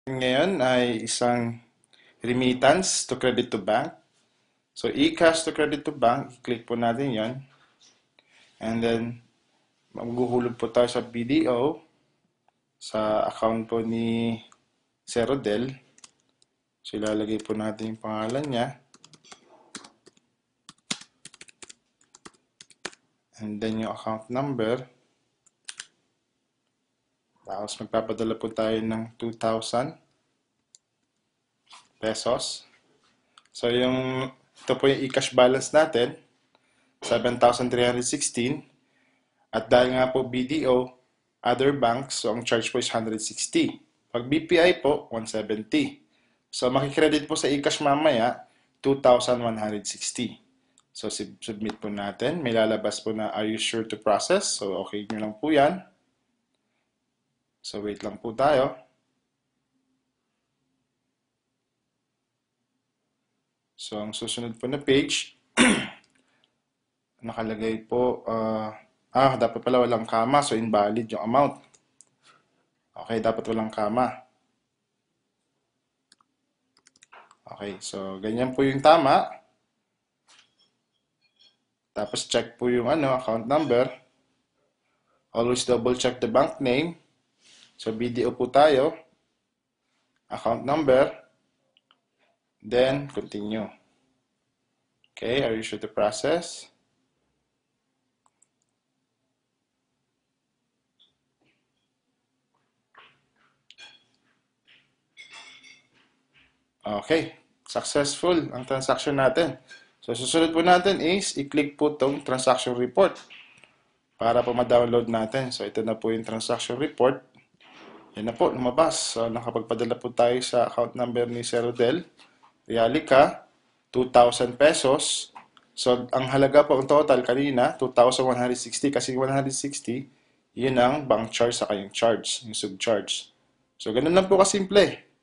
Ngayon ay isang remittance to credit to bank. So, e-cash to credit to bank, i-click po natin yon. And then, maghuhulog po tayo sa BDO, sa account po ni Sir Rodel. So, ilalagay po natin yung pangalan niya. And then, yung account number. Tapos, magpapadala po tayo ng 2,000 pesos. So, ito po yung e-cash balance natin, 7,316. At dahil nga po BDO, other banks, so ang charge po is 160. Pag BPI po, 170. So, makikredit po sa e-cash mamaya, 2,160. So, submit po natin. May lalabas po na, are you sure to process? So, okay nyo lang po yan. So, wait lang po tayo. So, ang susunod po na page, nakalagay po, dapat pala walang kama, so invalid yung amount. Okay, dapat walang kama. Okay, so ganyan po yung tama. Tapos check po yung account number. Always double check the bank name. So BDO po tayo. Account number. Then continue. Okay, are you sure to process? Okay, successful ang transaction natin. So, susunod po natin is i-click po itong transaction report para po ma-download natin. So, ito na po yung transaction report. Yan na po, lumabas. So, nakapagpadala po tayo sa account number ni Sir Rodel. Realica, 2,000 pesos. So, ang halaga po, ang total kanina, 2,160 kasi 160, yun ang bank charge sa kayong charge, yung subcharge. So, ganun lang po kasimple.